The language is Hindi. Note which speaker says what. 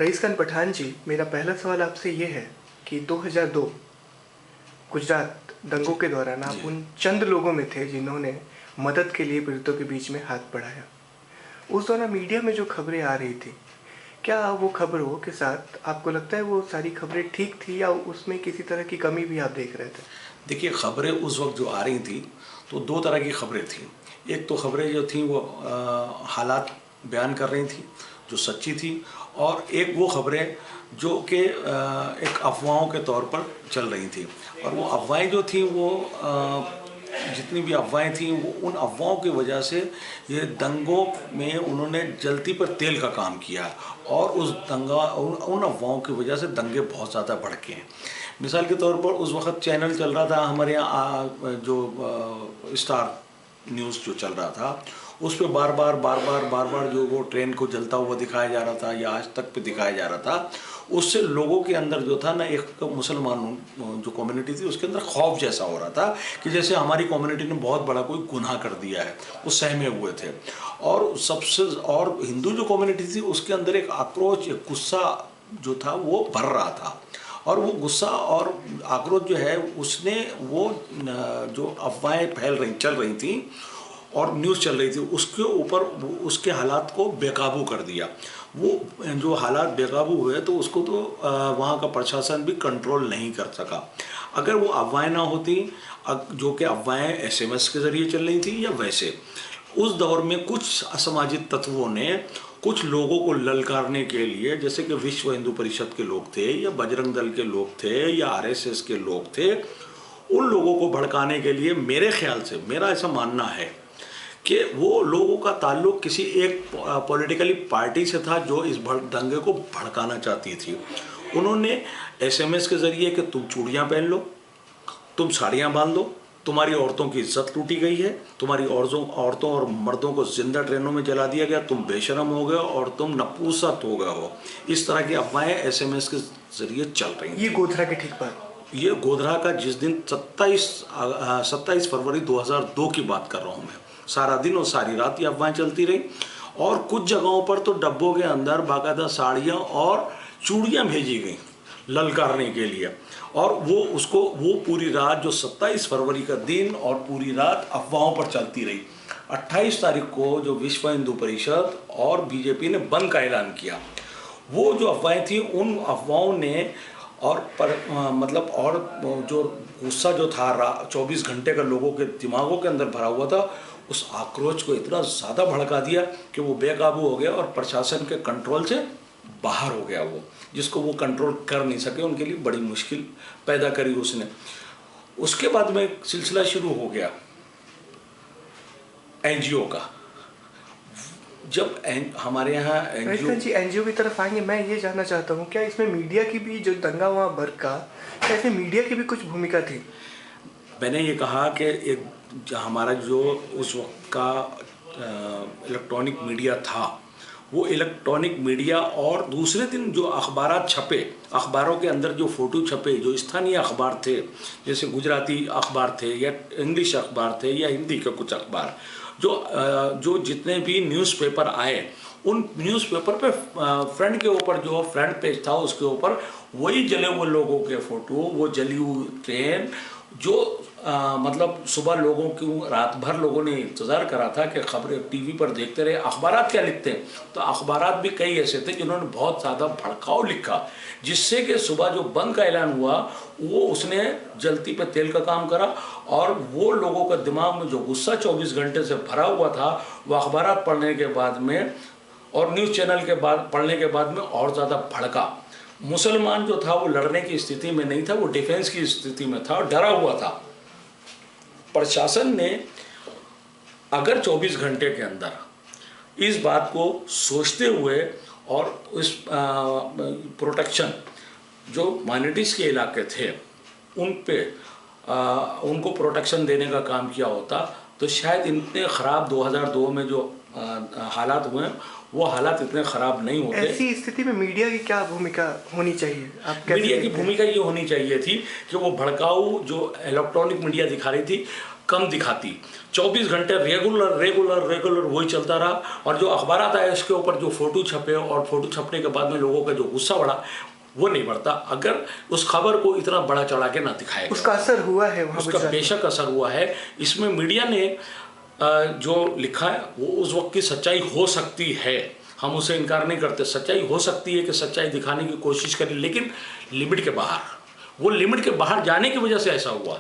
Speaker 1: रईस खान पठान जी, मेरा पहला सवाल आपसे ये है कि 2002 गुजरात दंगों के दौरान आप
Speaker 2: जी।
Speaker 1: उन चंद लोगों में थे जिन्होंने मदद के लिए पीड़ितों के बीच में हाथ बढ़ाया। उस दौरान मीडिया में जो खबरें आ रही थी, क्या वो खबरों के साथ आपको लगता है वो सारी खबरें ठीक थी या उसमें किसी तरह की कमी भी आप देख रहे थे?
Speaker 2: देखिए, खबरें उस वक्त जो आ रही थी तो दो तरह की खबरें थी। एक तो खबरें जो थी वो हालात बयान कर रही थी जो सच्ची थी, और एक वो खबरें जो कि एक अफवाहों के तौर पर चल रही थी। और वो अफवाहें जो थी वो जितनी भी अफवाहें थी वो उन अफवाहों की वजह से ये दंगों में उन्होंने जलती पर तेल का काम किया, और उस उन अफवाहों की वजह से दंगे बहुत ज़्यादा भड़के हैं। मिसाल के तौर पर उस वक्त चैनल चल रहा था हमारे यहाँ जो स्टार न्यूज़ जो चल रहा था, उस पर बार बार जो वो ट्रेन को जलता हुआ दिखाया जा रहा था या आज तक पे दिखाया जा रहा था। उससे लोगों के अंदर जो था ना, एक मुसलमान जो कम्युनिटी थी उसके अंदर खौफ जैसा हो रहा था कि जैसे हमारी कम्युनिटी ने बहुत बड़ा कोई गुनाह कर दिया है, वो सहमे हुए थे। और हिंदू जो कम्युनिटी थी उसके अंदर एक आक्रोश, एक गुस्सा जो था वो भर रहा था। और वो गुस्सा और आक्रोश जो है उसने वो जो अफवाहें चल रही थी और न्यूज़ चल रही थी उसके ऊपर उसके हालात को बेकाबू कर दिया। वो जो हालात बेकाबू हुए तो उसको तो वहाँ का प्रशासन भी कंट्रोल नहीं कर सका। अगर वो अफवाहें ना होती, जो कि अफवाहें एसएमएस के ज़रिए चल रही थी या वैसे, उस दौर में कुछ असामाजिक तत्वों ने कुछ लोगों को ललकारने के लिए, जैसे कि विश्व हिंदू परिषद के लोग थे या बजरंग दल के लोग थे या आरएसएस के लोग थे, उन लोगों को भड़काने के लिए मेरे ख्याल से, मेरा ऐसा मानना है कि वो लोगों का ताल्लुक किसी एक पॉलिटिकली पार्टी से था जो इस दंगे को भड़काना चाहती थी। उन्होंने एसएमएस के ज़रिए कि तुम चूड़ियाँ पहन लो, तुम साड़ियाँ बांध लो, तुम्हारी औरतों की इज्जत लूटी गई है, तुम्हारी औरतों और मर्दों को जिंदा ट्रेनों में जला दिया गया, तुम बेशरम हो गए और तुम नपुंसक हो गए हो। इस तरह की अफवाहें एसएमएस के जरिए चल रही हैं।
Speaker 1: ये गोधरा की ठीक बात।
Speaker 2: ये गोधरा का जिस दिन 27 फरवरी 2002 की बात कर रहा हूँ मैं। सारा दिन और सारी रात ये अफवाहें चलती रही, और कुछ जगहों पर तो डब्बों के अंदर बाकायदा साड़ियाँ और चूड़ियाँ भेजी गई ललकारने के लिए। और वो पूरी रात, जो 27 फरवरी का दिन और पूरी रात अफवाहों पर चलती रही। 28 तारीख को जो विश्व हिंदू परिषद और बीजेपी ने बंद का ऐलान किया, वो जो अफवाहें थी उन अफवाहों ने और जो गुस्सा जो था 24 घंटे का लोगों के दिमागों के अंदर भरा हुआ था, उस आक्रोश को इतना ज़्यादा भड़का दिया कि वो बेकाबू हो गया और प्रशासन के कंट्रोल से बाहर हो गया। वो जिसको वो कंट्रोल कर नहीं सके, उनके लिए बड़ी मुश्किल पैदा करी उसने। उसके बाद में सिलसिला शुरू हो गया एनजीओ का। जब हमारे यहाँ
Speaker 1: एनजीओ की तरफ आएंगे, मैं ये जानना चाहता हूँ, क्या इसमें मीडिया की भी, जो दंगा वहाँ भड़का, क्या इसमें मीडिया की भी कुछ भूमिका थी?
Speaker 2: मैंने ये कहा कि हमारा जो उस वक्त का इलेक्ट्रॉनिक मीडिया था, वो इलेक्ट्रॉनिक मीडिया और दूसरे दिन जो अखबारात छपे, अखबारों के अंदर जो फ़ोटो छपे, जो स्थानीय अखबार थे, जैसे गुजराती अखबार थे या इंग्लिश अखबार थे या हिंदी के कुछ अखबार, जो जितने भी न्यूज़पेपर आए, उन न्यूज़पेपर पे फ्रंट के ऊपर जो फ्रंट पेज था उसके ऊपर वही जले हुए लोगों के फ़ोटो, वो जली हुई ट्रेन, जो मतलब सुबह लोगों की, रात भर लोगों ने इंतज़ार करा था कि खबरें टीवी पर देखते रहे, अखबारात क्या लिखते हैं। तो अखबारात भी कई ऐसे थे जिन्होंने बहुत ज़्यादा भड़काऊ लिखा, जिससे कि सुबह जो बंद का ऐलान हुआ वो उसने जलती पे तेल का काम करा, और वो लोगों का दिमाग में जो गुस्सा 24 घंटे से भरा हुआ था, वो अखबारात पढ़ने के बाद में और न्यूज़ चैनल के बाद पढ़ने के बाद में और ज़्यादा भड़का। मुसलमान जो था वो लड़ने की स्थिति में नहीं था, वो डिफेंस की स्थिति में था और डरा हुआ था। प्रशासन ने अगर 24 घंटे के अंदर इस बात को सोचते हुए और इस प्रोटेक्शन जो माइनॉरिटीज़ के इलाके थे उन पे उनको प्रोटेक्शन देने का काम किया होता, तो शायद इतने ख़राब 2002 में जो हालात हुए वो हालात इतने ख़राब नहीं होते।
Speaker 1: ऐसी स्थिति में मीडिया की क्या भूमिका होनी चाहिए? आप
Speaker 2: मीडिया की भूमिका ये होनी चाहिए थी कि वो भड़काऊ जो इलेक्ट्रॉनिक मीडिया दिखा रही थी, कम दिखाती। 24 घंटे रेगुलर वही चलता रहा, और जो अखबार आता है इसके ऊपर जो फोटो छपे और फोटो छपने के बाद में लोगों का जो गुस्सा बढ़ा वो नहीं बढ़ता अगर उस खबर को इतना बड़ा चढ़ा के ना दिखाया।
Speaker 1: उसका असर हुआ है वहाँ,
Speaker 2: उसका बेशक असर हुआ है। इसमें मीडिया ने जो लिखा है वो उस वक्त की सच्चाई हो सकती है, हम उसे इनकार नहीं करते। सच्चाई हो सकती है कि सच्चाई दिखाने की कोशिश करें, लेकिन लिमिट के बाहर, वो लिमिट के बाहर जाने की वजह से ऐसा हुआ।